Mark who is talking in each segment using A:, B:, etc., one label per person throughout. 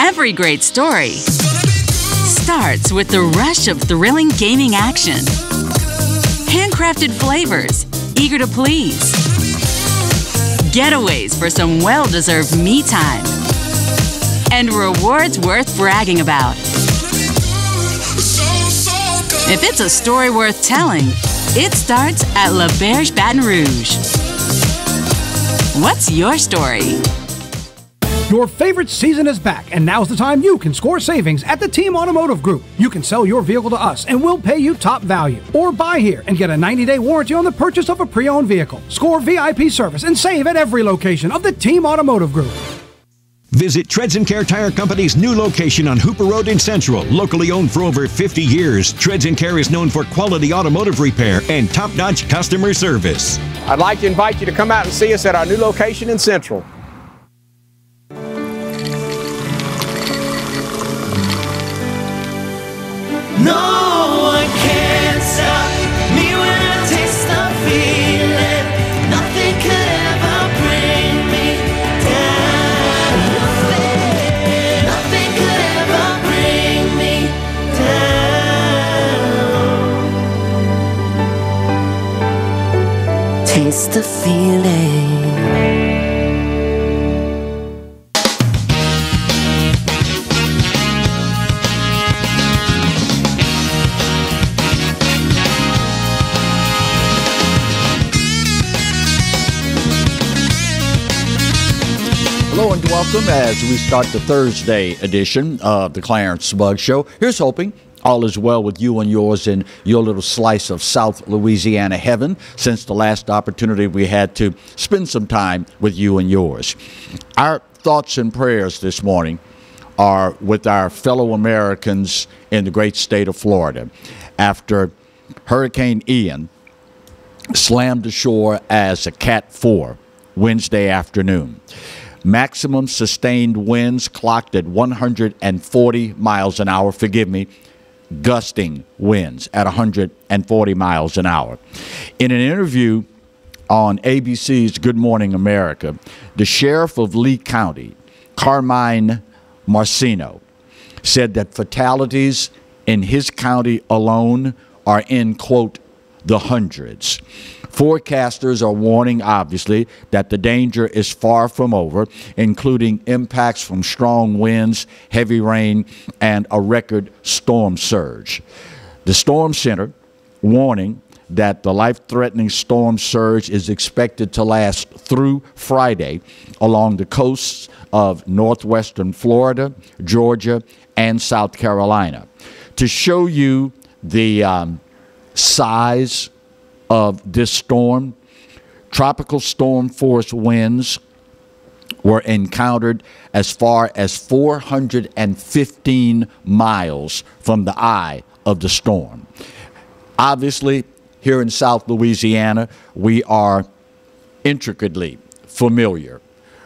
A: Every great story starts with the rush of thrilling gaming action. Handcrafted flavors, eager to please. Getaways for some well-deserved me time. And rewards worth bragging about. If it's a story worth telling, it starts at La Berge Baton Rouge. What's your story?
B: Your favorite season is back, and now's the time you can score savings at the Team Automotive Group. You can sell your vehicle to us, and we'll pay you top value. Or buy here and get a 90-day warranty on the purchase of a pre-owned vehicle. Score VIP service and save at every location of the Team Automotive Group.
C: Visit Treads & Care Tire Company's new location on Hooper Road in Central. Locally owned for over 50 years, Treads & Care is known for quality automotive repair and top-notch customer service.
D: I'd like to invite you to come out and see us at our new location in Central.
E: No one can stop me when I taste the feeling. Nothing could ever bring me down. Nothing could ever bring me down. Taste the feeling.
F: Hello and welcome as we start the Thursday edition of the Clarence Bug Show. Here's hoping all is well with you and yours in your little slice of South Louisiana heaven since the last opportunity we had to spend some time with you and yours. Our thoughts and prayers this morning are with our fellow Americans in the great state of Florida after Hurricane Ian slammed ashore as a Cat 4 Wednesday afternoon. Maximum sustained winds clocked at 140 miles an hour. Forgive me, gusting winds at 140 miles an hour. In an interview on ABC's Good Morning America, the sheriff of Lee County, Carmine Marcino, said that fatalities in his county alone are in, quote, the hundreds. Forecasters are warning, obviously, that the danger is far from over, including impacts from strong winds, heavy rain, and a record storm surge. The Storm Center warning that the life-threatening storm surge is expected to last through Friday along the coasts of northwestern Florida, Georgia, and South Carolina. To show you the size of this storm, tropical storm force winds were encountered as far as 415 miles from the eye of the storm. Obviously, here in South Louisiana, we are intricately familiar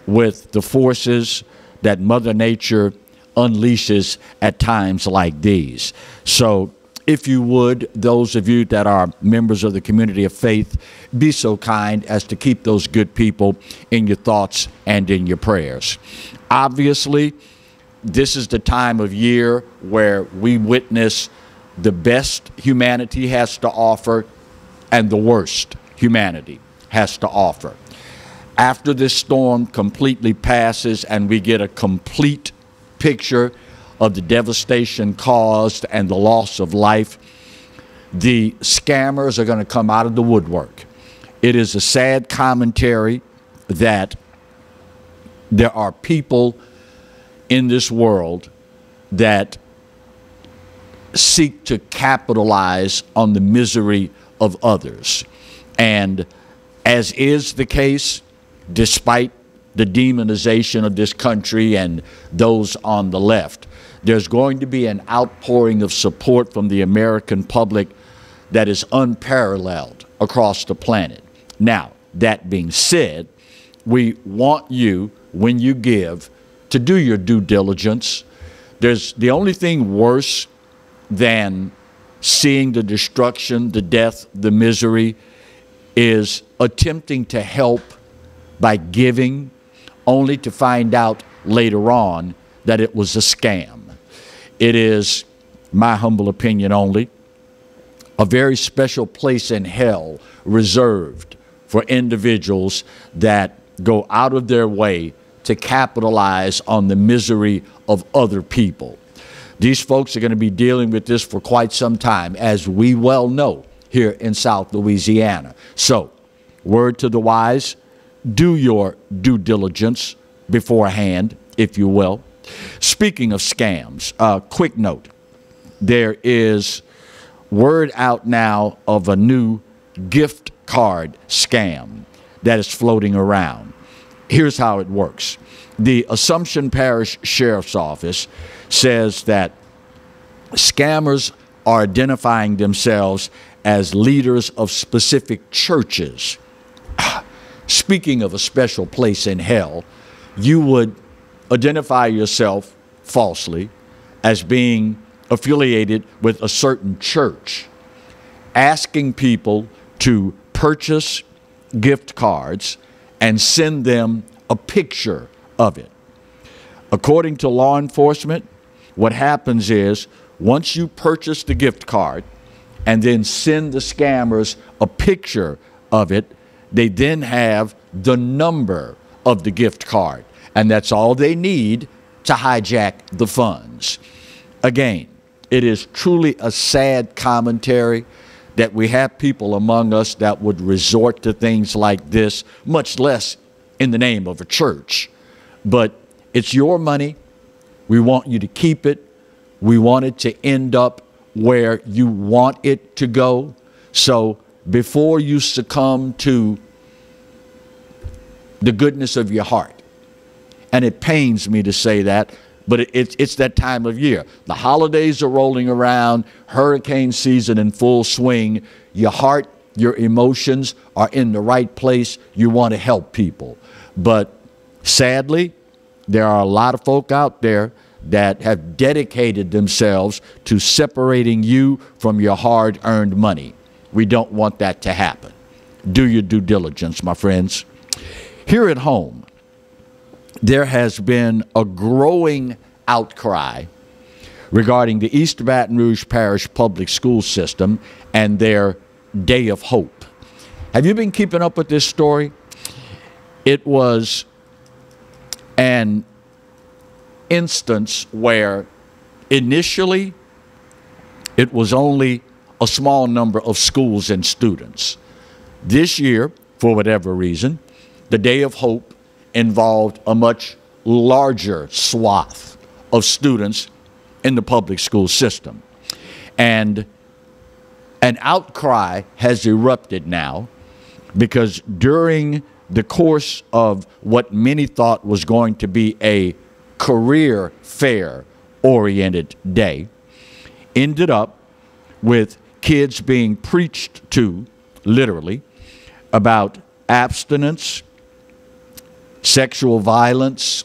F: with the forces that Mother Nature unleashes at times like these. So, if you would, those of you that are members of the community of faith, be so kind as to keep those good people in your thoughts and in your prayers. Obviously, this is the time of year where we witness the best humanity has to offer and the worst humanity has to offer. After this storm completely passes and we get a complete picture of the devastation caused and the loss of life, the scammers are going to come out of the woodwork. It is a sad commentary that there are people in this world that seek to capitalize on the misery of others. And as is the case, despite the demonization of this country and those on the left, there's going to be an outpouring of support from the American public that is unparalleled across the planet. Now, that being said, we want you, when you give, to do your due diligence. There's the only thing worse than seeing the destruction, the death, the misery, is attempting to help by giving, only to find out later on that it was a scam. It is, my humble opinion only, a very special place in hell reserved for individuals that go out of their way to capitalize on the misery of other people. These folks are going to be dealing with this for quite some time, as we well know here in South Louisiana. So, word to the wise, do your due diligence beforehand, if you will. Speaking of scams, quick note, there is word out now of a new gift card scam that is floating around. Here's how it works. The Assumption Parish Sheriff's Office says that scammers are identifying themselves as leaders of specific churches. Speaking of a special place in hell, you would identify yourself falsely as being affiliated with a certain church, asking people to purchase gift cards and send them a picture of it. According to law enforcement, what happens is once you purchase the gift card and then send the scammers a picture of it, they then have the number of the gift card, and that's all they need to hijack the funds. Again, it is truly a sad commentary that we have people among us that would resort to things like this, much less in the name of a church. But it's your money. We want you to keep it. We want it to end up where you want it to go. So before you succumb to the goodness of your heart, and it pains me to say that, but it's that time of year. The holidays are rolling around, hurricane season in full swing. Your heart, your emotions are in the right place. You want to help people. But sadly, there are a lot of folk out there that have dedicated themselves to separating you from your hard-earned money. We don't want that to happen. Do your due diligence, my friends. Here at home, there has been a growing outcry regarding the East Baton Rouge Parish Public School System and their Day of Hope. Have you been keeping up with this story? It was an instance where initially it was only a small number of schools and students. This year, for whatever reason, the Day of Hope involved a much larger swath of students in the public school system. And an outcry has erupted now because during the course of what many thought was going to be a career fair oriented day, ended up with kids being preached to, literally, about abstinence, sexual violence,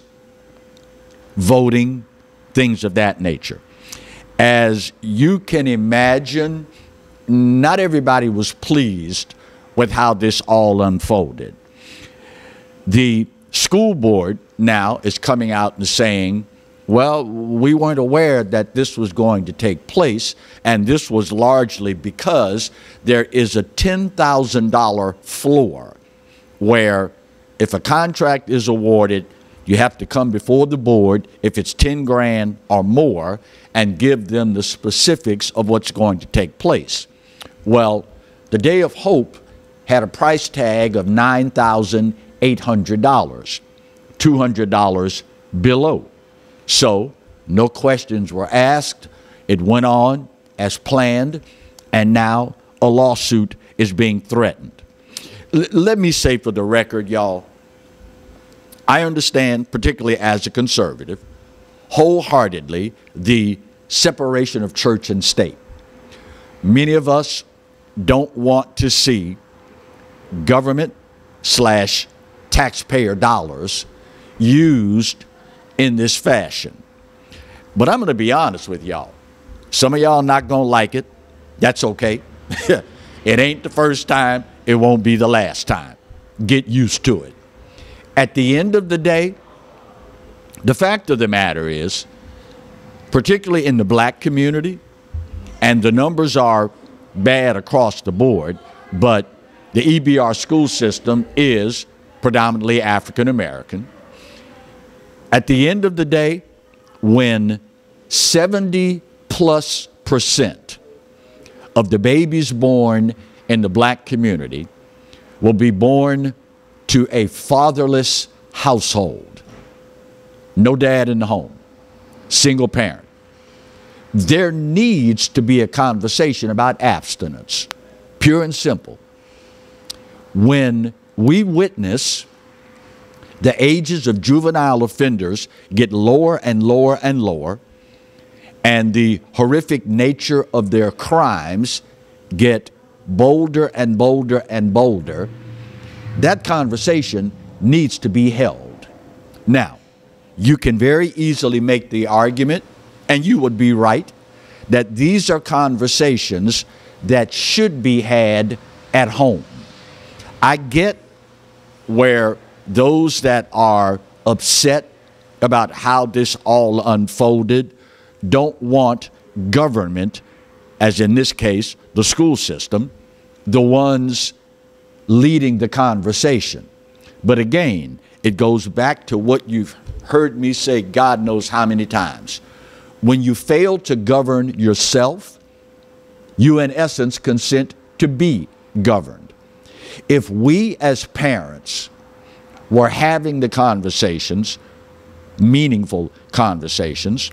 F: voting, things of that nature. As you can imagine, not everybody was pleased with how this all unfolded. The school board now is coming out and saying, well, we weren't aware that this was going to take place, and this was largely because there is a $10,000 floor where if a contract is awarded, you have to come before the board if it's 10 grand or more and give them the specifics of what's going to take place. Well, the Day of Hope had a price tag of $9,800, $200 below. So no questions were asked. It went on as planned, and now a lawsuit is being threatened. Let me say for the record, y'all, I understand, particularly as a conservative, wholeheartedly the separation of church and state. Many of us don't want to see government/taxpayer dollars used in this fashion. But I'm going to be honest with y'all. Some of y'all not going to like it. That's okay. It ain't the first time. It won't be the last time. Get used to it. At the end of the day, The fact of the matter is, particularly in the black community, and the numbers are bad across the board, but the EBR school system is predominantly African American. At the end of the day, when 70+% of the babies born in the black community will be born to a fatherless household, no dad in the home, single parent, there needs to be a conversation about abstinence, pure and simple. When we witness the ages of juvenile offenders get lower and lower and lower, and the horrific nature of their crimes get bolder and bolder and bolder, that conversation needs to be held. Now, you can very easily make the argument, and you would be right, that these are conversations that should be had at home. I get where those that are upset about how this all unfolded don't want government, as in this case, the school system, the ones leading the conversation. But again, it goes back to what you've heard me say God knows how many times. When you fail to govern yourself, you in essence consent to be governed. If we as parents were having the conversations, meaningful conversations,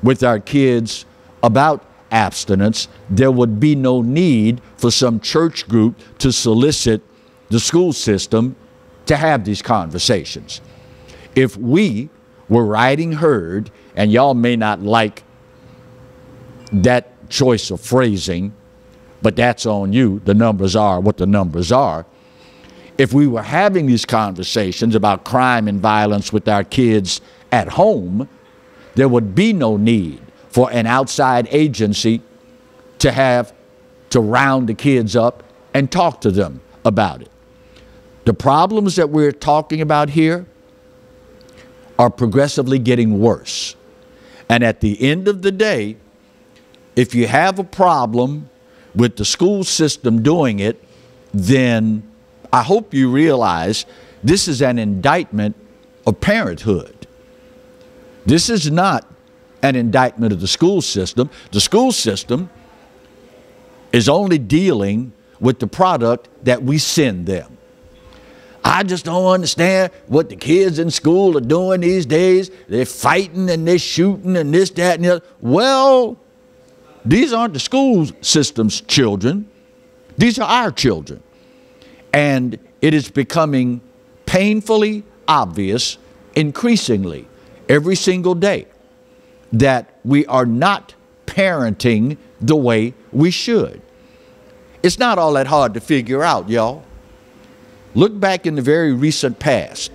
F: with our kids about abstinence, there would be no need for some church group to solicit the school system to have these conversations. If we were riding herd, and y'all may not like that choice of phrasing, but that's on you. The numbers are what the numbers are. If we were having these conversations about crime and violence with our kids at home, there would be no need for an outside agency to round the kids up and talk to them about it. The problems that we're talking about here are progressively getting worse. And at the end of the day, if you have a problem with the school system doing it, then I hope you realize this is an indictment of parenthood. This is not an indictment of the school system. The school system is only dealing with the product that we send them. I just don't understand what the kids in school are doing these days. They're fighting and they're shooting and this, that, and the other. Well, these aren't the school system's children. These are our children. And it is becoming painfully obvious, increasingly, every single day, that we are not parenting the way we should. It's not all that hard to figure out, y'all. Look back in the very recent past.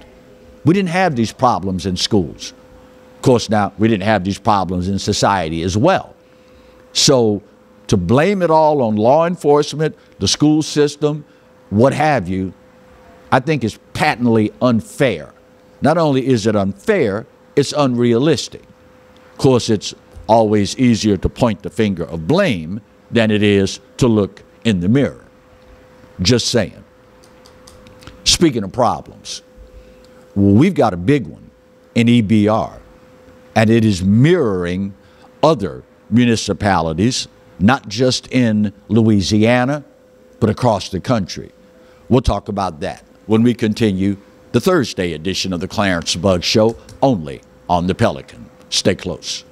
F: We didn't have these problems in schools. Of course, now, we didn't have these problems in society as well. So to blame it all on law enforcement, the school system, what have you, I think is patently unfair. Not only is it unfair, it's unrealistic. Of course, it's always easier to point the finger of blame than it is to look in the mirror. Just saying. Speaking of problems, well, we've got a big one in EBR, and it is mirroring other municipalities, not just in Louisiana, but across the country. We'll talk about that when we continue the Thursday edition of the Clarence Bug Show, only on the Pelican. Stay close.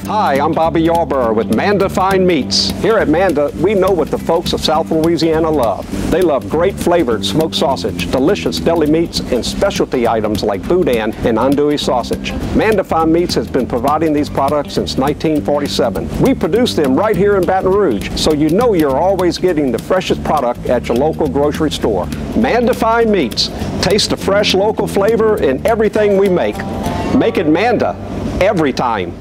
D: Hi, I'm Bobby Yarborough with Manda Fine Meats. Here at Manda, we know what the folks of South Louisiana love. They love great flavored smoked sausage, delicious deli meats, and specialty items like boudin and andouille sausage. Manda Fine Meats has been providing these products since 1947. We produce them right here in Baton Rouge, so you know you're always getting the freshest product at your local grocery store. Manda Fine Meats. Taste the fresh local flavor in everything we make. Make it Manda every time.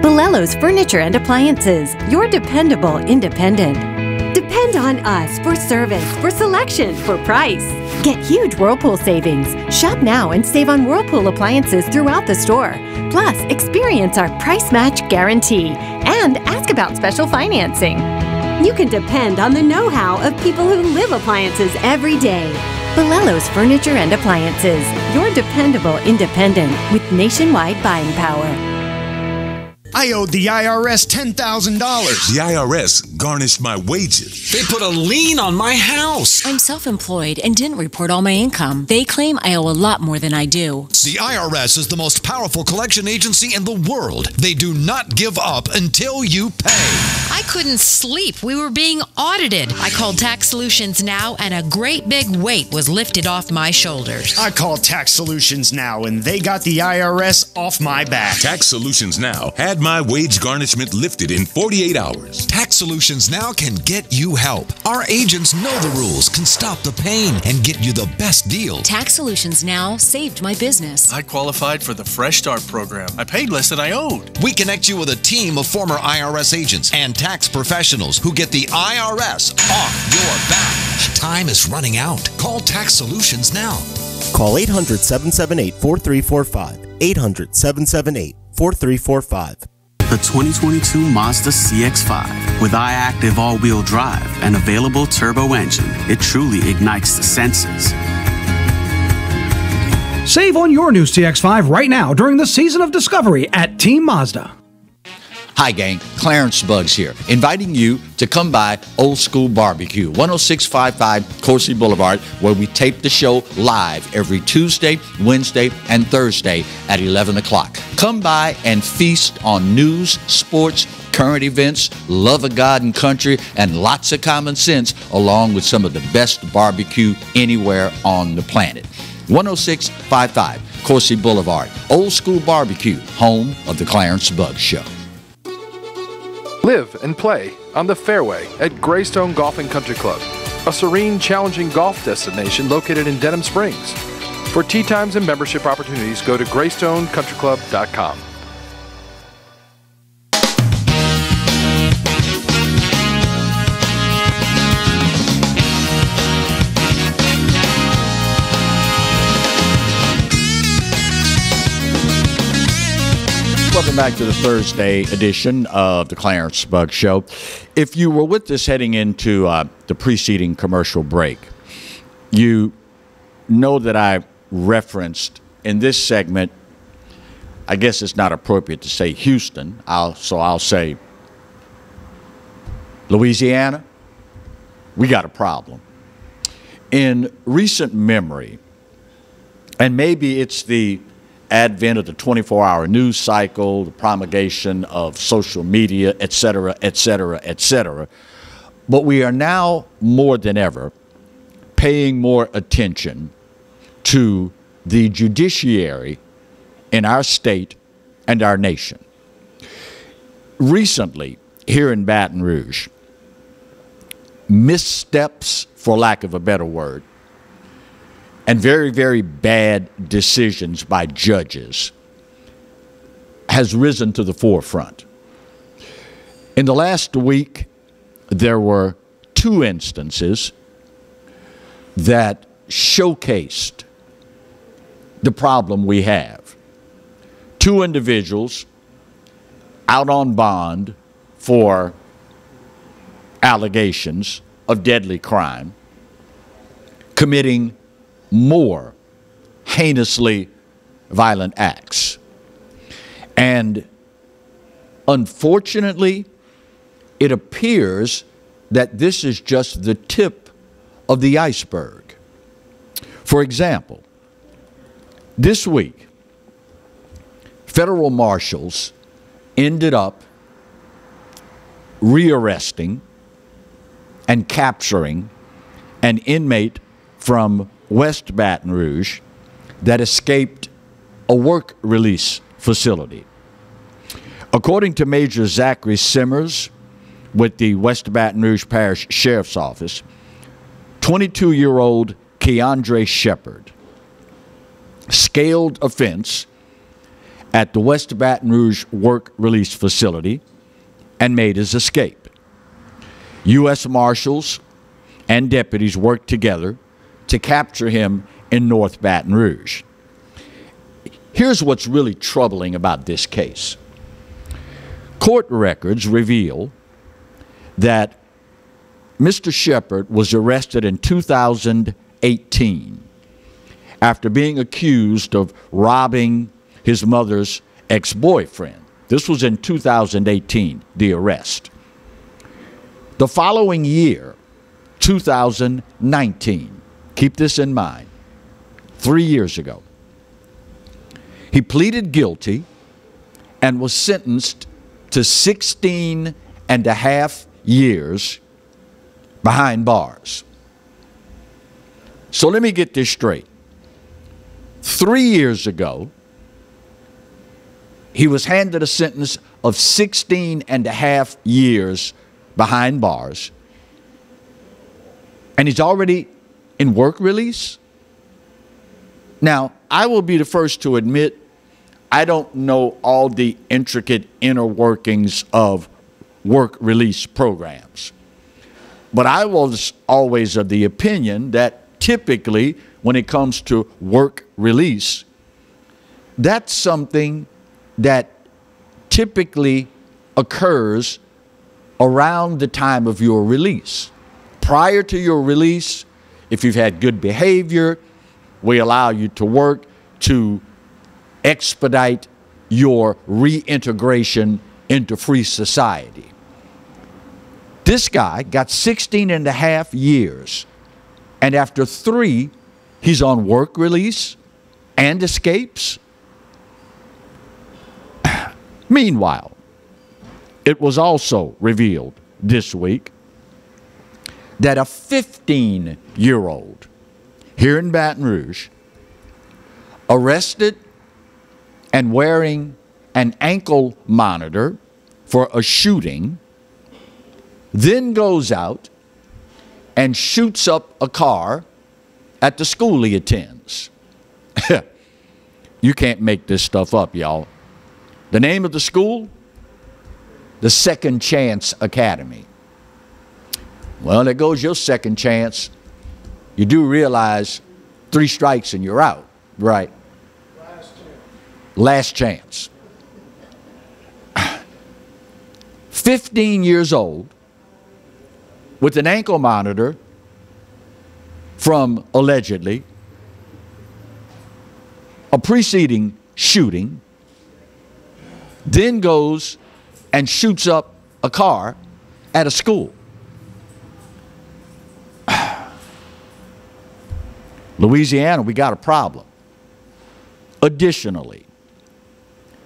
G: Bolello's Furniture and Appliances, your dependable independent. Depend on us for service, for selection, for price. Get huge Whirlpool savings. Shop now and save on Whirlpool appliances throughout the store. Plus, experience our price match guarantee and ask about special financing. You can depend on the know-how of people who live appliances every day. Bolello's Furniture and Appliances, your dependable independent with nationwide buying power.
H: I owed the IRS $10,000.
I: The IRS garnished my wages.
J: They put a lien on my house.
K: I'm self-employed and didn't report all my income. They claim I owe a lot more than I do.
H: The IRS is the most powerful collection agency in the world. They do not give up until you pay.
L: I couldn't sleep. We were being audited. I called Tax Solutions Now, and a great big weight was lifted off my shoulders.
M: I called Tax Solutions Now, and they got the IRS off my back.
I: Tax Solutions Now had my wage garnishment lifted in 48 hours.
H: Tax Solutions Now can get you help. Our agents know the rules, can stop the pain, and get you the best deal.
K: Tax Solutions Now saved my business.
N: I qualified for the Fresh Start program. I paid less than I owed.
H: We connect you with a team of former IRS agents and tax professionals who get the IRS off your back. Time is running out. Call Tax Solutions now.
O: Call 800-778-4345. 800-778-4345.
P: The 2022 Mazda CX-5 with iActive all-wheel drive and available turbo engine. It truly ignites the senses.
B: Save on your new CX-5 right now during the season of discovery at Team Mazda.
F: Hi, gang. Clarence Bugs here, inviting you to come by Old School Barbecue, 10655 Coursey Boulevard, where we tape the show live every Tuesday, Wednesday, and Thursday at 11 o'clock. Come by and feast on news, sports, current events, love of God and country, and lots of common sense, along with some of the best barbecue anywhere on the planet. 10655 Coursey Boulevard, Old School Barbecue, home of the Clarence Bugs Show.
Q: Live and play on the fairway at Greystone Golf and Country Club, a serene, challenging golf destination located in Denham Springs. For tee times and membership opportunities, go to greystonecountryclub.com.
F: Welcome back to the Thursday edition of the Clarence Bugs Show. If you were with us heading into the preceding commercial break, you know that I referenced in this segment, I guess it's not appropriate to say Houston, so I'll say Louisiana, we got a problem. In recent memory, and maybe it's the advent of the 24-hour news cycle, the promulgation of social media, et cetera, et cetera, et cetera. But we are now more than ever paying more attention to the judiciary in our state and our nation. Recently, here in Baton Rouge, missteps, for lack of a better word, and very, very bad decisions by judges has risen to the forefront. In the last week, there were two instances that showcased the problem we have. Two individuals out on bond for allegations of deadly crime, committing more heinously violent acts. And unfortunately, it appears that this is just the tip of the iceberg. For example, this week, federal marshals ended up rearresting and capturing an inmate from West Baton Rouge that escaped a work release facility. According to Major Zachary Simmers with the West Baton Rouge Parish Sheriff's Office, 22-year-old Keandre Shepard scaled a fence at the West Baton Rouge work release facility and made his escape. U.S. Marshals and deputies worked together to capture him in North Baton Rouge. Here's what's really troubling about this case. Court records reveal that Mr. Shepard was arrested in 2018 after being accused of robbing his mother's ex-boyfriend. This was in 2018, the arrest. The following year, 2019, keep this in mind, 3 years ago, he pleaded guilty and was sentenced to 16 and a half years behind bars. So let me get this straight. 3 years ago, he was handed a sentence of 16 and a half years behind bars, and he's already in work release? Now, I will be the first to admit I don't know all the intricate inner workings of work release programs. But I was always of the opinion that typically when it comes to work release, that's something that typically occurs around the time of your release. Prior to your release, if you've had good behavior, we allow you to work to expedite your reintegration into free society. This guy got 16 and a half years, and after 3, he's on work release and escapes. Meanwhile, it was also revealed this week that a 15-year-old here in Baton Rouge, arrested and wearing an ankle monitor for a shooting, then goes out and shoots up a car at the school he attends. You can't make this stuff up, y'all. The name of the school? The Second Chance Academy. Well, there goes your second chance. You do realize 3 strikes and you're out, right? Last chance. 15 years old with an ankle monitor from allegedly a preceding shooting, then goes and shoots up a car at a school. Louisiana, we got a problem. Additionally,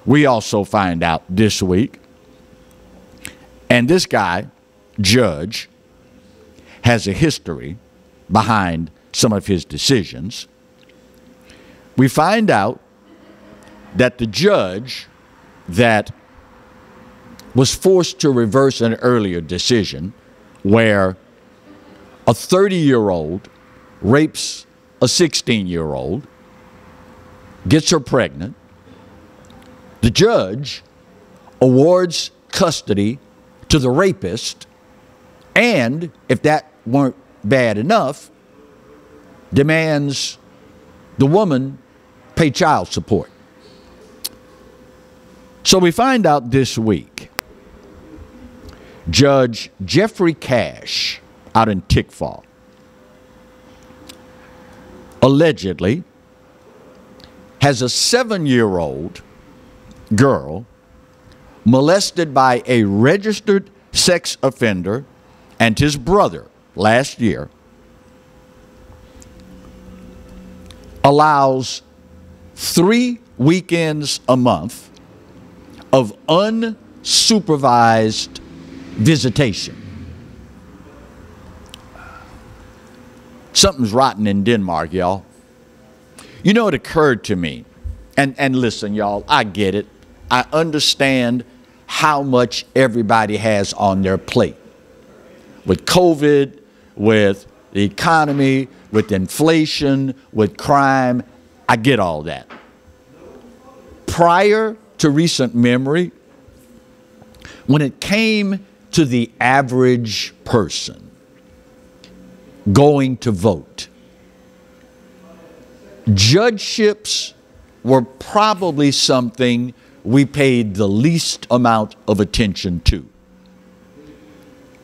F: we also find out this week, and this guy, judge, has a history behind some of his decisions. We find out that the judge that was forced to reverse an earlier decision where a 30-year-old rapes a 16-year-old, gets her pregnant, the judge awards custody to the rapist, and if that weren't bad enough, demands the woman pay child support. So we find out this week, Judge Jeffrey Cash out in Tickfaw allegedly has a 7-year-old girl molested by a registered sex offender and his brother last year, allows 3 weekends a month of unsupervised visitation. Something's rotten in Denmark, y'all. You know, it occurred to me, and listen, y'all, I get it. I understand how much everybody has on their plate. With COVID, with the economy, with inflation, with crime, I get all that. Prior to recent memory, when it came to the average person going to vote, judgeships were probably something we paid the least amount of attention to.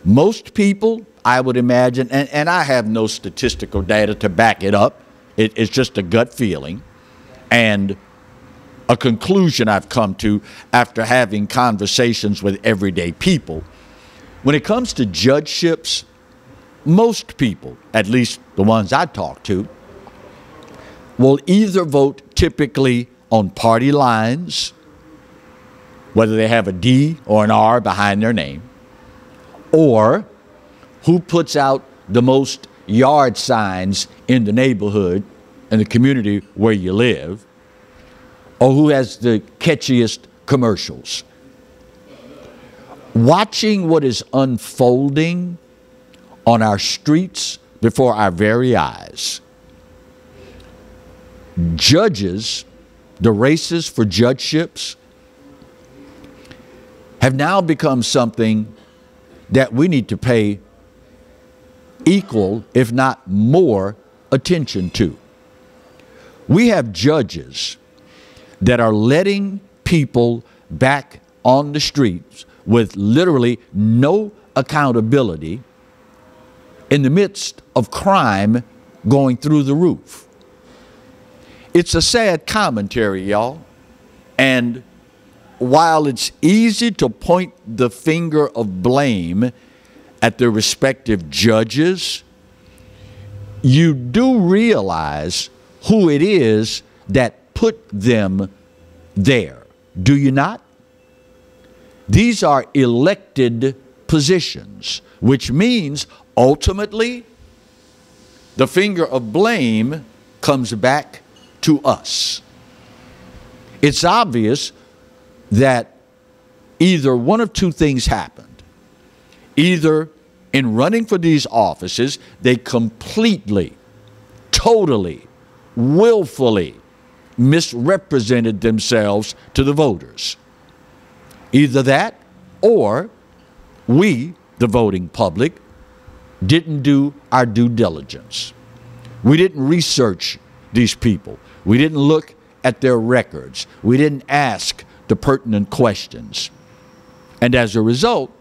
F: Most people, I would imagine, and I have no statistical data to back it up, it's just a gut feeling and a conclusion I've come to after having conversations with everyday people. When it comes to judgeships, most people, at least the ones I talk to, will either vote typically on party lines, whether they have a D or an R behind their name, or who puts out the most yard signs in the neighborhood and the community where you live, or who has the catchiest commercials. Watching what is unfolding on our streets before our very eyes, judges, the races for judgeships, have now become something that we need to pay equal, if not more, attention to. We have judges that are letting people back on the streets with literally no accountability in the midst of crime going through the roof. It's a sad commentary, y'all. And while it's easy to point the finger of blame at the respective judges, you do realize who it is that put them there. Do you not? These are elected positions, which means ultimately the finger of blame comes back to us. It's obvious that either one of two things happened. Either in running for these offices, they completely, totally, willfully misrepresented themselves to the voters. Either that, or we, the voting public, didn't do our due diligence. We didn't research these people. We didn't look at their records. We didn't ask the pertinent questions. And as a result,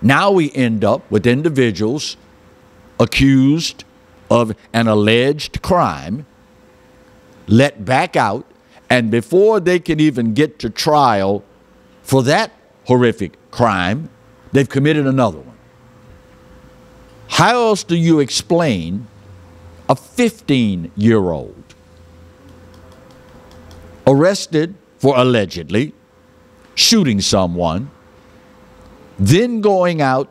F: now we end up with individuals accused of an alleged crime, let back out, and before they can even get to trial for that horrific crime, they've committed another one. How else do you explain a 15-year-old arrested for allegedly shooting someone, then going out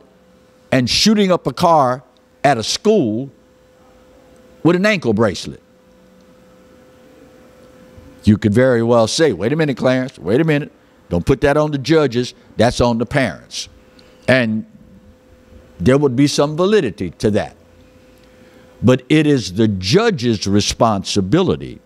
F: and shooting up a car at a school with an ankle bracelet? You could very well say, wait a minute, Clarence, wait a minute. Don't put that on the judges. That's on the parents. And there would be some validity to that. But it is the judge's responsibility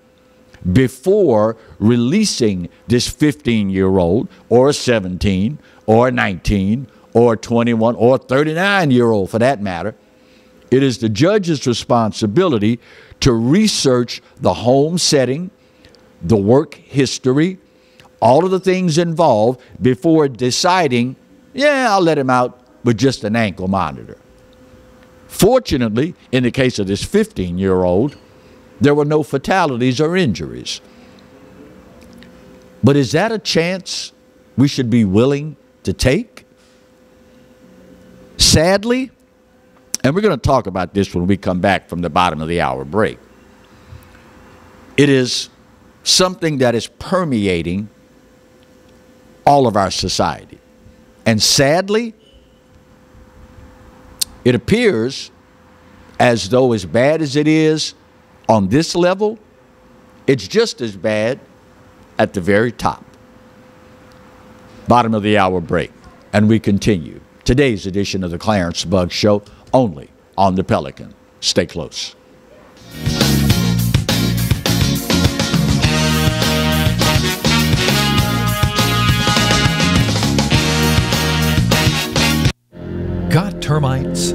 F: before releasing this 15-year-old or a 17 or a 19 or a 21 or a 39-year-old for that matter. It is the judge's responsibility to research the home setting, the work history, all of the things involved before deciding, yeah, I'll let him out with just an ankle monitor. Fortunately, in the case of this 15-year-old, there were no fatalities or injuries. But is that a chance we should be willing to take? Sadly, and we're going to talk about this when we come back from the bottom of the hour break, it is something that is permeating all of our society. And sadly, it appears as though, as bad as it is on this level, it's just as bad at the very top. Bottom of the hour break, and we continue today's edition of the Clarence Bugg Show, only on the Pelican. Stay close.
O: termites.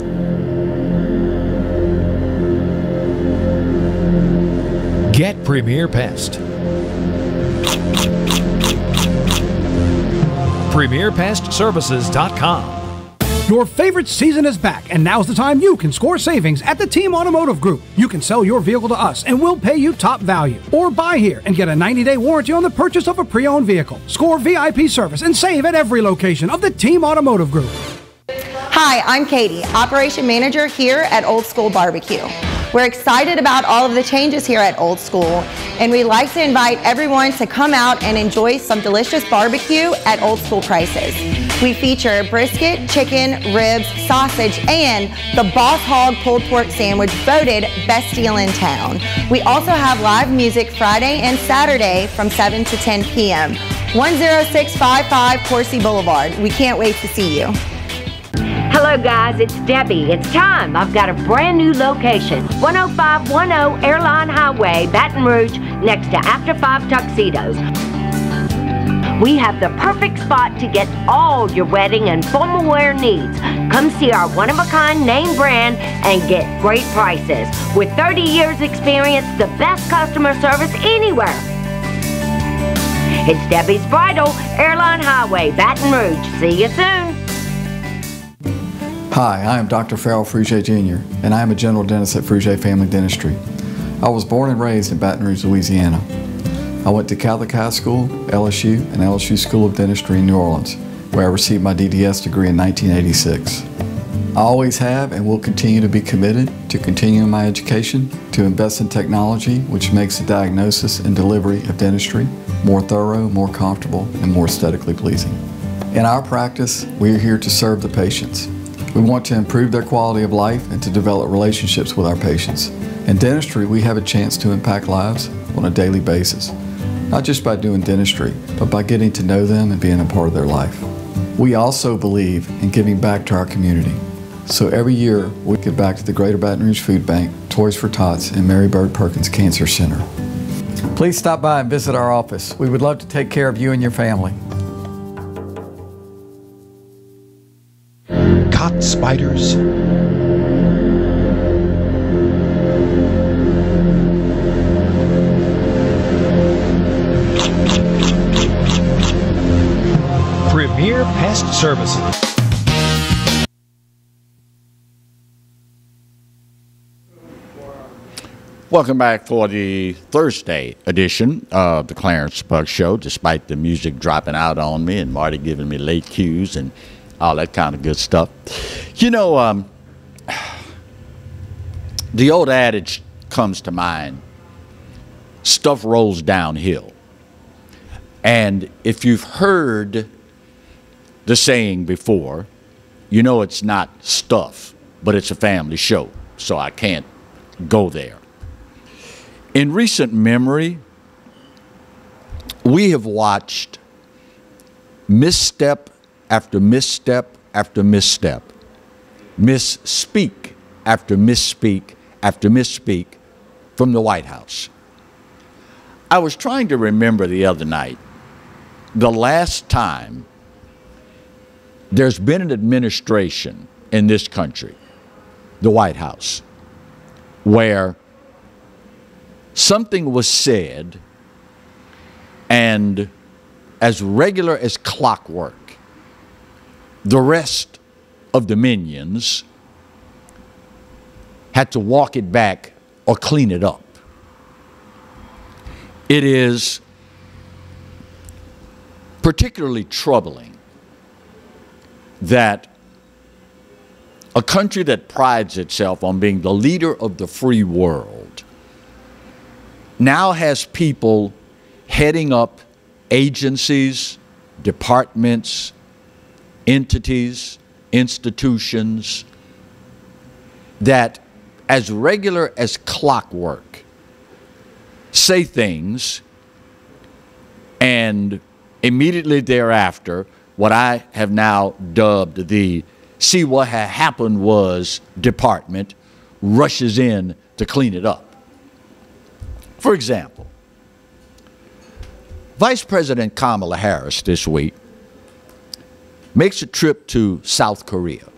O: Get Premier Pest. PremierPestServices.com.
B: Your favorite season is back, and now's the time you can score savings at the Team Automotive Group. You can sell your vehicle to us, and we'll pay you top value. Or buy here and get a 90-day warranty on the purchase of a pre-owned vehicle. Score VIP service and save at every location of the Team Automotive Group.
R: Hi, I'm Katie, Operation Manager here at Old School Barbecue. We're excited about all of the changes here at Old School, and we'd like to invite everyone to come out and enjoy some delicious barbecue at Old School prices. We feature brisket, chicken, ribs, sausage, and the Boss Hog pulled pork sandwich voted best deal in town. We also have live music Friday and Saturday from 7 to 10 p.m. 10655 Coursey Boulevard. We can't wait to see you.
S: Hello guys, it's Debbie. It's time. I've got a brand new location. 10510 Airline Highway, Baton Rouge, next to After 5 Tuxedos. We have the perfect spot to get all your wedding and formal wear needs. Come see our one-of-a-kind name brand and get great prices. With 30 years experience, the best customer service anywhere. It's Debbie's Bridal, Airline Highway, Baton Rouge. See you soon.
T: Hi, I am Dr. Farrell Frugier Jr., and I am a general dentist at Frugier Family Dentistry. I was born and raised in Baton Rouge, Louisiana. I went to Catholic High School, LSU, and LSU School of Dentistry in New Orleans, where I received my DDS degree in 1986. I always have and will continue to be committed to continuing my education, to invest in technology which makes the diagnosis and delivery of dentistry more thorough, more comfortable, and more aesthetically pleasing. In our practice, we are here to serve the patients. We want to improve their quality of life and to develop relationships with our patients. In dentistry, we have a chance to impact lives on a daily basis, not just by doing dentistry, but by getting to know them and being a part of their life. We also believe in giving back to our community. So every year, we give back to the Greater Baton Rouge Food Bank, Toys for Tots, and Mary Bird Perkins Cancer Center. Please stop by and visit our office. We would love to take care of you and your family.
U: Caught spiders? Premier Pest Services.
F: Welcome back for the Thursday edition of the Clarence Bug Show, despite the music dropping out on me and Marty giving me late cues and all that kind of good stuff. You know, the old adage comes to mind, stuff rolls downhill. And if you've heard the saying before, you know it's not stuff, but it's a family show, so I can't go there. In recent memory, we have watched misstep after misstep after misstep, misspeak after misspeak after misspeak from the White House. I was trying to remember the other night the last time there's been an administration in this country, the White House, where something was said and as regular as clockwork, the rest of the minions had to walk it back or clean it up. It is particularly troubling that a country that prides itself on being the leader of the free world now has people heading up agencies, departments, entities, institutions that, as regular as clockwork, say things and immediately thereafter, what I have now dubbed the see what had happened was department rushes in to clean it up. For example, Vice President Kamala Harris this week makes a trip to South Korea.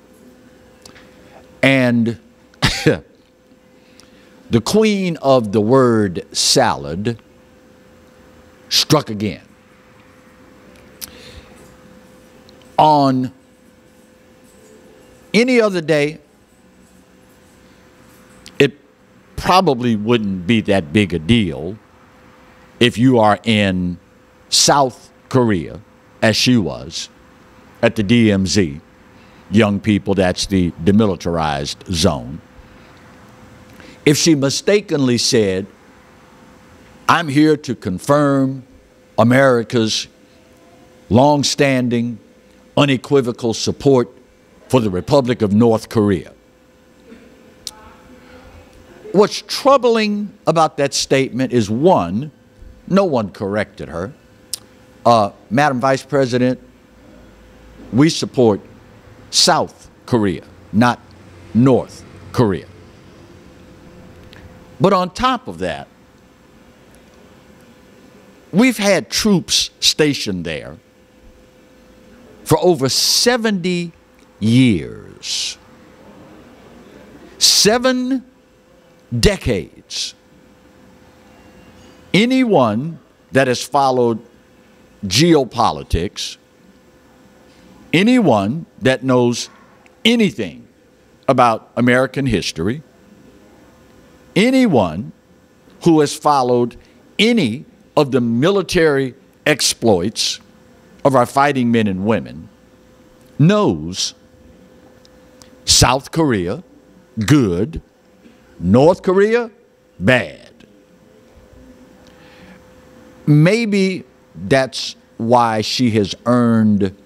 F: And the queen of the word salad struck again. On any other day, it probably wouldn't be that big a deal if you are in South Korea, as she was, at the DMZ. Young people, that's the demilitarized zone. If she mistakenly said, I'm here to confirm America's long-standing, unequivocal support for the Republic of North Korea. What's troubling about that statement is, one, no one corrected her. Madam Vice President, we support South Korea, not North Korea. But on top of that, we've had troops stationed there for over 70 years. 7 decades. Anyone that has followed geopolitics, anyone that knows anything about American history, anyone who has followed any of the military exploits of our fighting men and women knows South Korea, good, North Korea, bad. Maybe that's why she has earned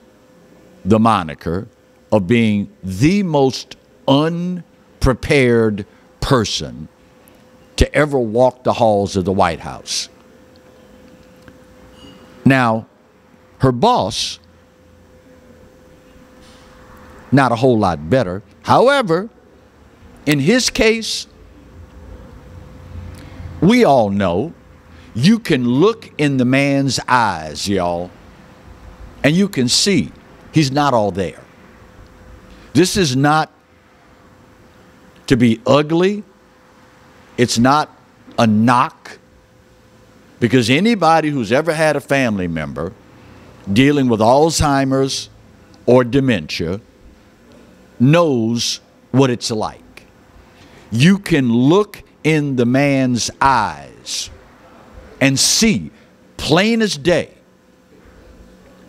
F: the moniker of being the most unprepared person to ever walk the halls of the White House. Now, her boss, not a whole lot better. However, in his case, we all know you can look in the man's eyes, y'all, and you can see he's not all there. This is not to be ugly. It's not a knock, because anybody who's ever had a family member dealing with Alzheimer's or dementia knows what it's like. You can look in the man's eyes and see, plain as day,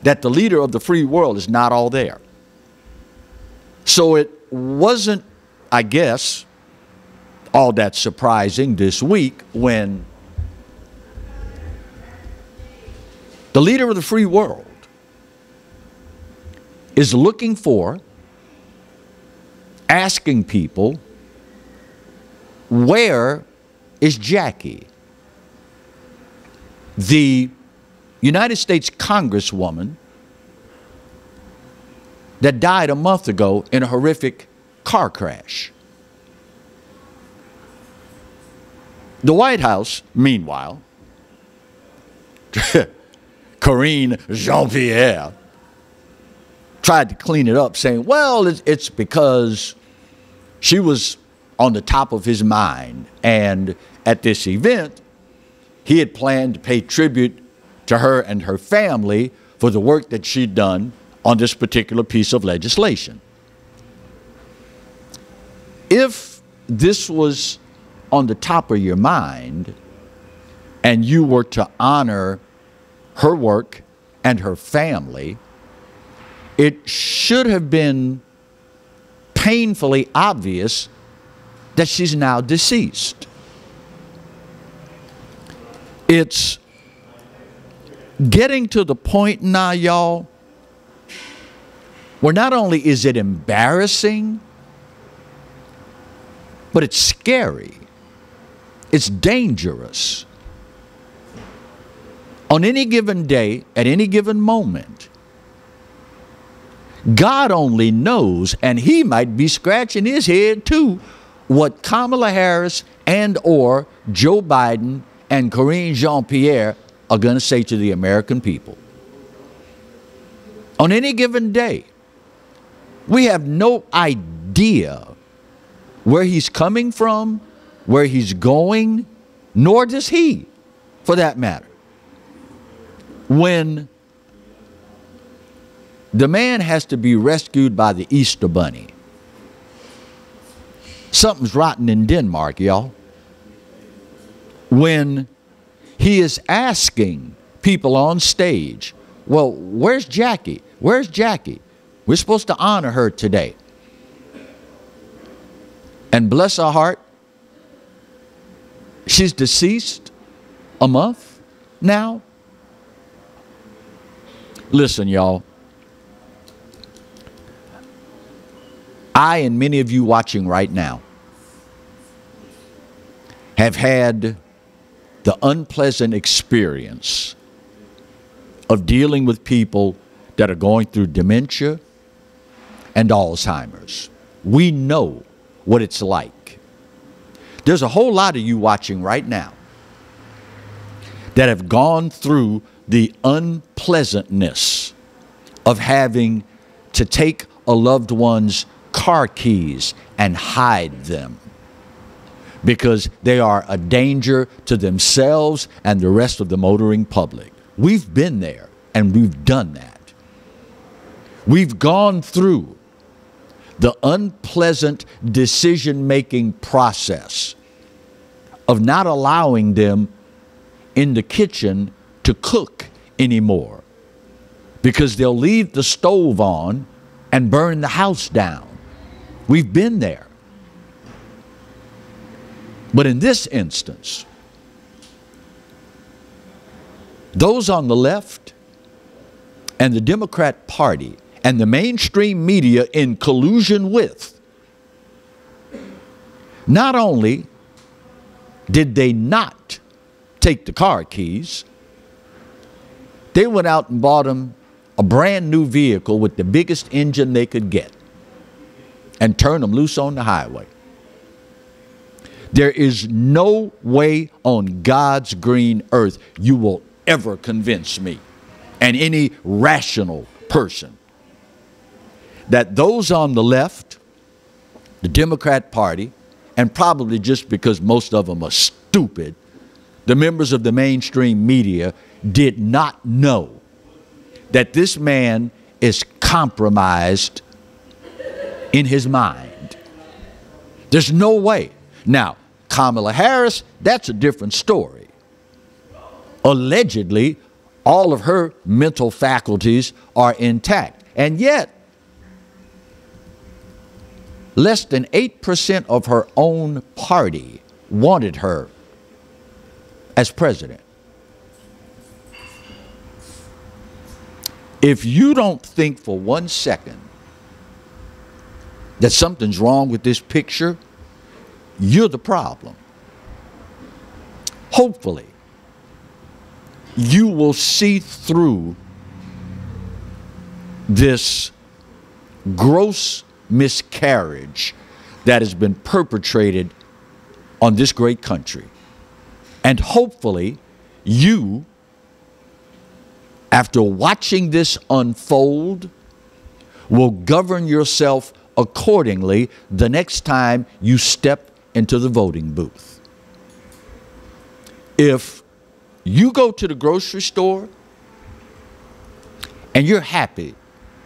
F: that the leader of the free world is not all there. So it wasn't, I guess, all that surprising this week when the leader of the free world is looking for, asking people, where is Jackie? The United States Congresswoman that died a month ago in a horrific car crash. The White House, meanwhile, Karine Jean-Pierre, tried to clean it up, saying, well, it's because she was on the top of his mind, and at this event, he had planned to pay tribute to her and her family for the work that she'd done on this particular piece of legislation. If this was on the top of your mind and you were to honor her work and her family, it should have been painfully obvious that she's now deceased. It's getting to the point now, y'all, where not only is it embarrassing, but it's scary. It's dangerous. On any given day, at any given moment, God only knows, and he might be scratching his head too, what Kamala Harris and or Joe Biden and Karine Jean-Pierre are going to say to the American people. On any given day, we have no idea where he's coming from, where he's going, nor does he, for that matter. When the man has to be rescued by the Easter Bunny, something's rotten in Denmark, y'all. When he is asking people on stage, well, where's Jackie? Where's Jackie? We're supposed to honor her today. And bless her heart, she's deceased a month now. Listen, y'all. I and many of you watching right now have had the unpleasant experience of dealing with people that are going through dementia and Alzheimer's. We know what it's like. There's a whole lot of you watching right now that have gone through the unpleasantness of having to take a loved one's car keys and hide them because they are a danger to themselves and the rest of the motoring public. We've been there and we've done that. We've gone through the unpleasant decision-making process of not allowing them in the kitchen to cook anymore because they'll leave the stove on and burn the house down. We've been there. But in this instance, those on the left and the Democrat Party and the mainstream media in collusion with, not only did they not take the car keys, they went out and bought them a brand new vehicle with the biggest engine they could get and turned them loose on the highway. There is no way on God's green earth you will ever convince me and any rational person that those on the left, the Democrat Party, and probably just because most of them are stupid, the members of the mainstream media did not know that this man is compromised in his mind. There's no way. Now, Kamala Harris, that's a different story. Allegedly, all of her mental faculties are intact. And yet, less than 8% of her own party wanted her as president. If you don't think for 1 second that something's wrong with this picture, you're the problem. Hopefully, you will see through this gross miscarriage that has been perpetrated on this great country. And hopefully, you, after watching this unfold, will govern yourself accordingly the next time you step into the voting booth. If you go to the grocery store and you're happy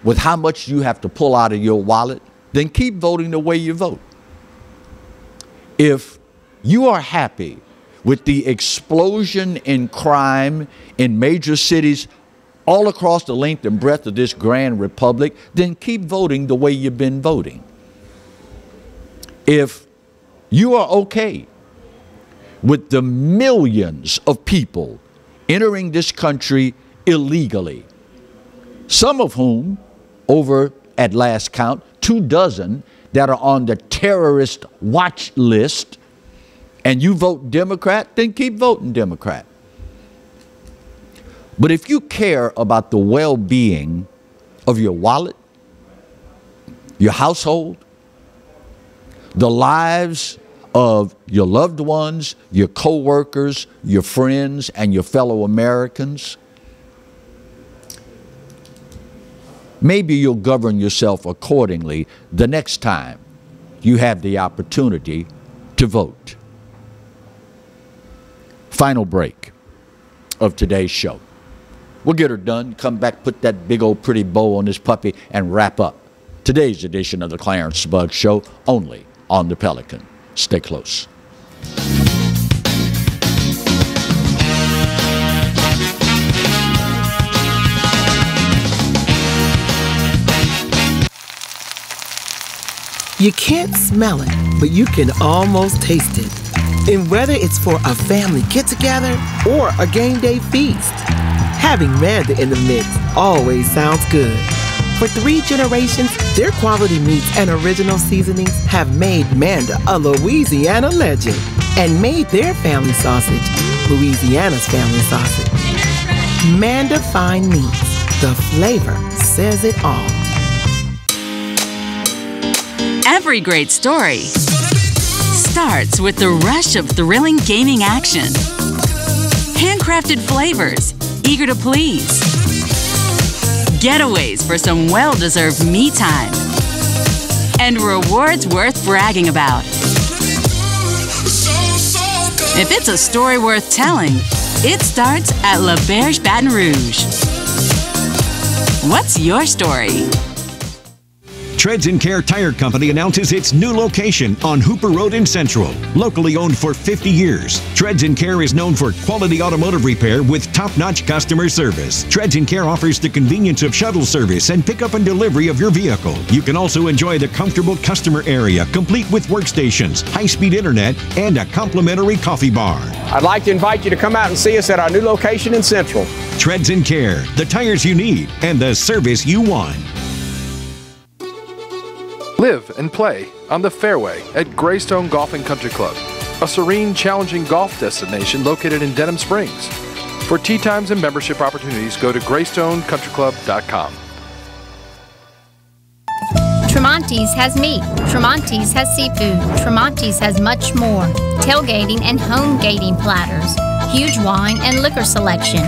F: with how much you have to pull out of your wallet, then keep voting the way you vote. If you are happy with the explosion in crime in major cities all across the length and breadth of this grand republic, then keep voting the way you've been voting. If you are okay with the millions of people entering this country illegally, some of whom, over at last count, 24 that are on the terrorist watch list, and you vote Democrat, then keep voting Democrat. But if you care about the well-being of your wallet, your household, the lives of your loved ones, your co-workers, your friends, and your fellow Americans, maybe you'll govern yourself accordingly the next time you have the opportunity to vote. Final break of today's show. We'll get her done, come back, put that big old pretty bow on this puppy, and wrap up today's edition of the Clarence Bugg Show, only on the Pelican. Stay close.
A: You can't smell it, but you can almost taste it. And whether it's for a family get-together or a game day feast, having Manda in the mix always sounds good. For 3 generations, their quality meats and original seasonings have made Manda a Louisiana legend and made their family sausage Louisiana's family sausage. Manda Fine Meats. The flavor says it all.
V: Every great story starts with the rush of thrilling gaming action. Handcrafted flavors, eager to please. Getaways for some well-deserved me time. And rewards worth bragging about. If it's a story worth telling, it starts at La Berge Baton Rouge. What's your story?
C: Treads & Care Tire Company announces its new location on Hooper Road in Central. Locally owned for 50 years, Treads & Care is known for quality automotive repair with top-notch customer service. Treads & Care offers the convenience of shuttle service and pickup and delivery of your vehicle. You can also enjoy the comfortable customer area, complete with workstations, high-speed internet, and a complimentary coffee bar.
D: I'd like to invite you to come out and see us at our new location in Central.
C: Treads & Care, the tires you need and the service you want.
Q: Live and play on the fairway at Greystone Golf and Country Club, a serene, challenging golf destination located in Denham Springs. For tee times and membership opportunities, go to GreystonecountryClub.com.
W: Tremonti's has meat, Tremonti's has seafood, Tremonti's has much more. Tailgating and home gating platters, huge wine and liquor selection,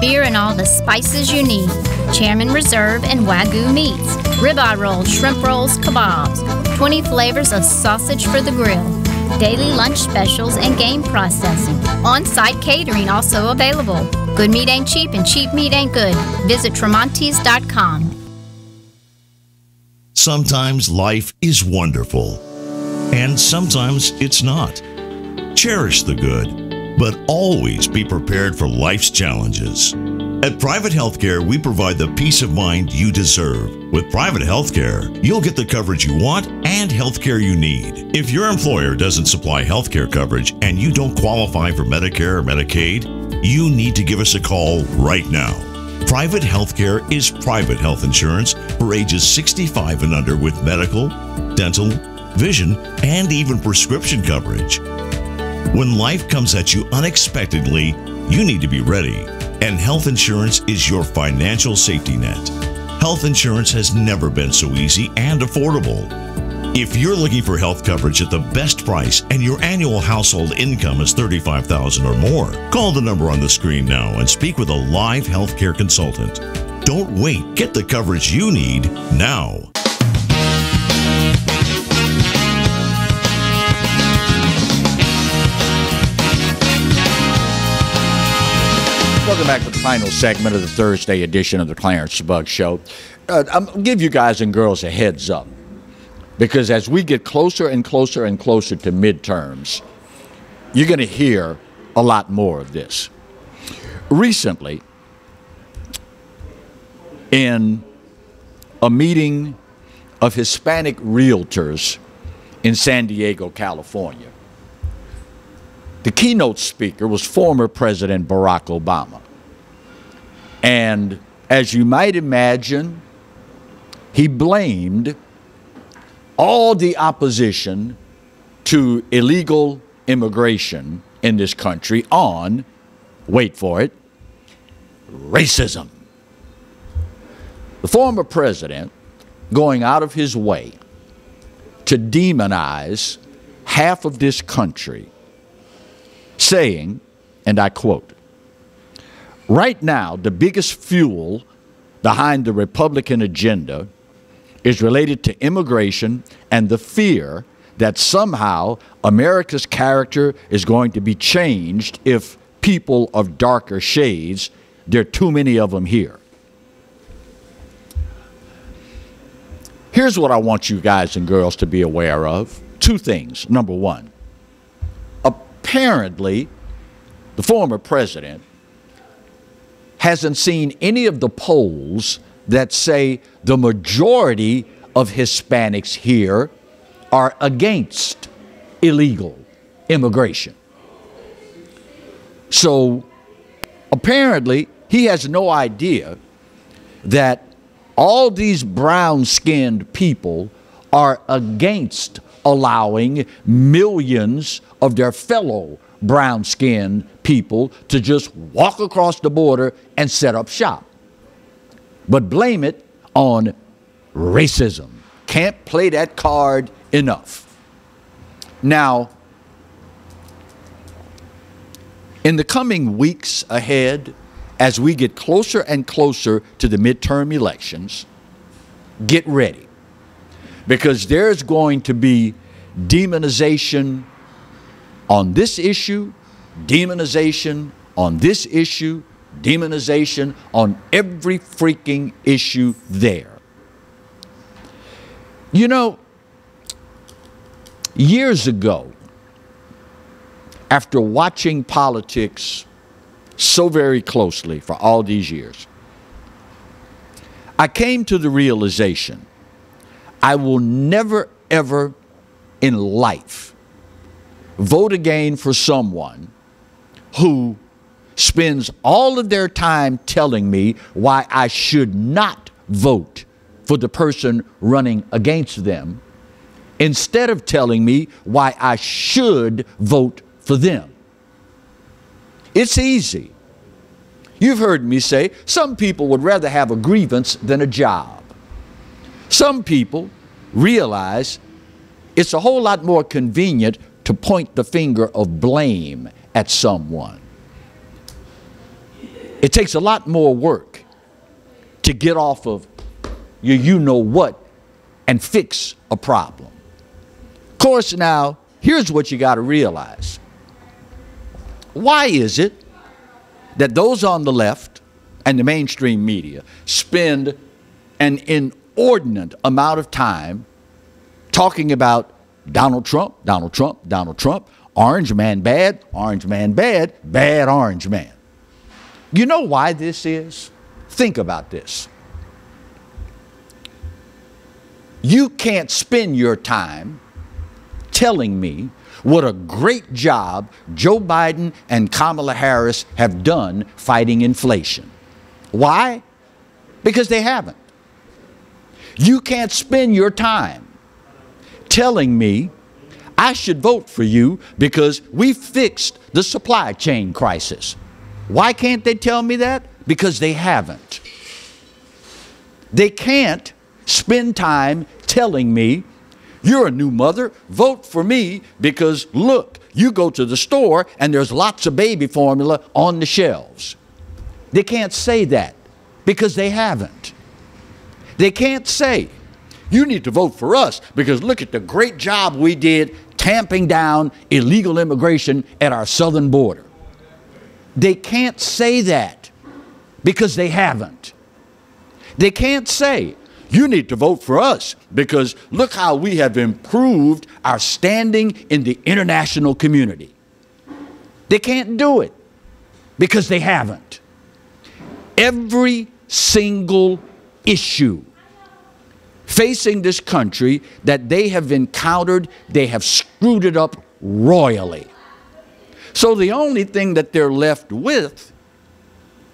W: beer and all the spices you need, Chairman Reserve and Wagyu meats, ribeye rolls, shrimp rolls, kebabs, 20 flavors of sausage for the grill, daily lunch specials and game processing, on-site catering also available. Good meat ain't cheap and cheap meat ain't good. Visit Tremonti's.com.
X: Sometimes life is wonderful, and sometimes it's not. Cherish the good, but always be prepared for life's challenges. At Private Healthcare, we provide the peace of mind you deserve. With Private Healthcare, you'll get the coverage you want and healthcare you need. If your employer doesn't supply healthcare coverage and you don't qualify for Medicare or Medicaid, you need to give us a call right now. Private Healthcare is private health insurance for ages 65 and under with medical, dental, vision, and even prescription coverage. When life comes at you unexpectedly, you need to be ready. And health insurance is your financial safety net. Health insurance has never been so easy and affordable. If you're looking for health coverage at the best price and your annual household income is $35,000 or more, call the number on the screen now and speak with a live healthcare consultant. Don't wait. Get the coverage you need now.
F: Welcome back to the final segment of the Thursday edition of the Clarence Bugg Show. I'll give you guys and girls a heads up, because as we get closer and closer and closer to midterms, you're going to hear a lot more of this. Recently, in a meeting of Hispanic realtors in San Diego, California, the keynote speaker was former President Barack Obama. And as you might imagine, he blamed all the opposition to illegal immigration in this country on, wait for it, racism. The former president going out of his way to demonize half of this country, saying, and I quote, "Right now, the biggest fuel behind the Republican agenda is related to immigration and the fear that somehow America's character is going to be changed if people of darker shades, there are too many of them here. Here's what I want you guys and girls to be aware of. Two things. Number one, apparently the former president hasn't seen any of the polls that say the majority of Hispanics here are against illegal immigration. So apparently he has no idea that all these brown-skinned people are against allowing millions of their fellow brown-skinned people to just walk across the border and set up shop, but blame it on racism. Can't play that card enough. Now, in the coming weeks ahead, as we get closer and closer to the midterm elections, get ready, because there's going to be demonization on this issue, demonization on this issue, demonization on every freaking issue there. You know, years ago, after watching politics so very closely for all these years, I came to the realization I will never, ever in life vote again for someone who spends all of their time telling me why I should not vote for the person running against them, instead of telling me why I should vote for them. It's easy. You've heard me say some people would rather have a grievance than a job. Some people realize it's a whole lot more convenient to point the finger of blame at someone. It takes a lot more work to get off of your you-know-what and fix a problem. Of course, now, here's what you got to realize. Why is it that those on the left and the mainstream media spend an inordinate amount of time talking about Donald Trump, Donald Trump, Donald Trump, orange man bad, bad orange man? You know why this is? Think about this. You can't spend your time telling me what a great job Joe Biden and Kamala Harris have done fighting inflation. Why? Because they haven't. You can't spend your time telling me I should vote for you because we fixed the supply chain crisis. Why can't they tell me that? Because they haven't. They can't spend time telling me, you're a new mother, vote for me because look, you go to the store and there's lots of baby formula on the shelves. They can't say that because they haven't. They can't say, you need to vote for us because look at the great job we did tamping down illegal immigration at our southern border. They can't say that because they haven't. They can't say, you need to vote for us because look how we have improved our standing in the international community. They can't do it because they haven't. Every single issue facing this country that they have encountered, they have screwed it up royally. So the only thing that they're left with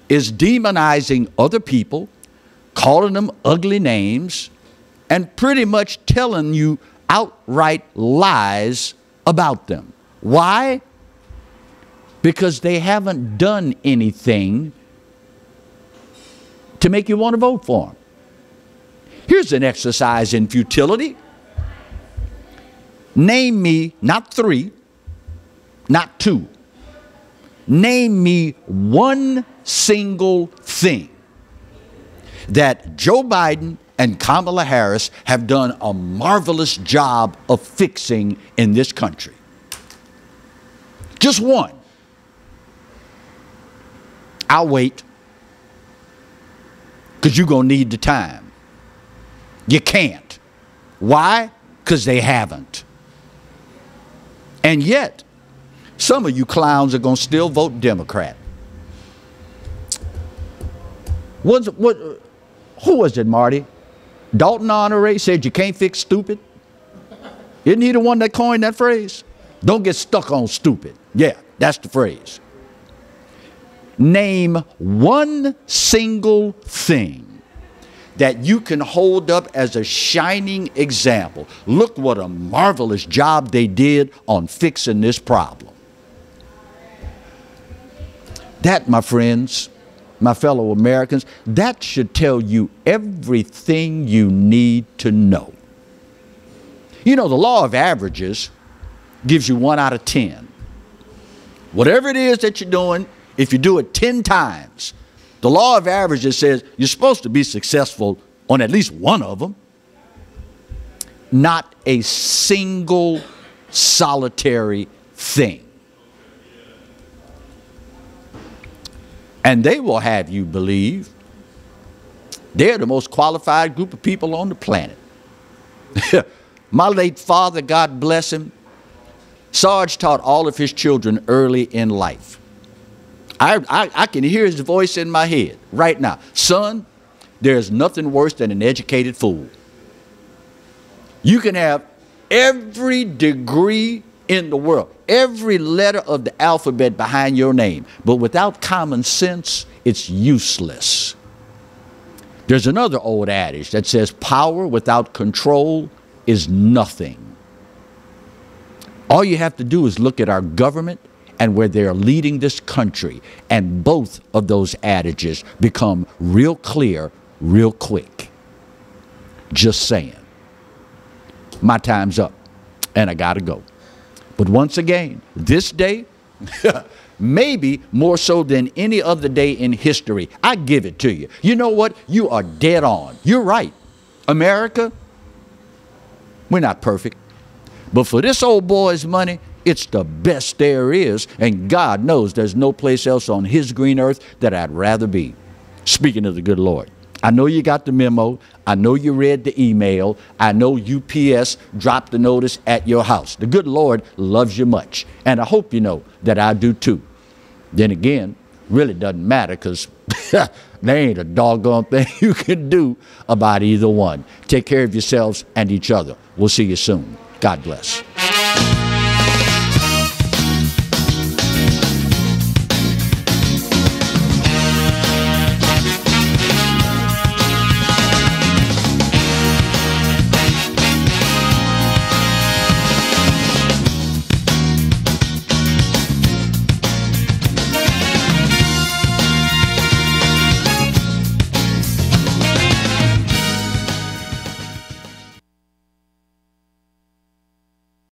F: is demonizing other people, calling them ugly names, and pretty much telling you outright lies about them. Why? Because they haven't done anything to make you want to vote for them. Here's an exercise in futility. Name me, not 3, not 2. Name me one single thing that Joe Biden and Kamala Harris have done a marvelous job of fixing in this country. Just one. I'll wait, because you're going to need the time. You can't. Why? Because they haven't. And yet, some of you clowns are going to still vote Democrat. Who was it, Marty? Dalton Honore said you can't fix stupid? Isn't he the one that coined that phrase? Don't get stuck on stupid. Yeah, that's the phrase. Name one single thing that you can hold up as a shining example. Look what a marvelous job they did on fixing this problem. That, my friends, my fellow Americans, that should tell you everything you need to know. You know, the law of averages gives you 1 out of 10. Whatever it is that you're doing, if you do it 10 times, the law of averages says you're supposed to be successful on at least one of them. Not a single solitary thing. And they will have you believe they're the most qualified group of people on the planet. My late father, God bless him, Sarge taught all of his children early in life. I can hear his voice in my head right now. Son, there's nothing worse than an educated fool. You can have every degree in the world, every letter of the alphabet behind your name, but without common sense, it's useless. There's another old adage that says power without control is nothing. All you have to do is look at our government and where they're leading this country, and both of those adages become real clear real quick. Just saying. My time's up and I gotta go. But once again, this day, maybe more so than any other day in history, I give it to you. You know what? You are dead on. You're right. America, we're not perfect. But for this old boy's money, it's the best there is. And God knows there's no place else on his green earth that I'd rather be. Speaking of the good Lord, I know you got the memo. I know you read the email. I know UPS dropped the notice at your house. The good Lord loves you much. And I hope you know that I do too. Then again, really doesn't matter, because there ain't a doggone thing you can do about either one. Take care of yourselves and each other. We'll see you soon. God bless.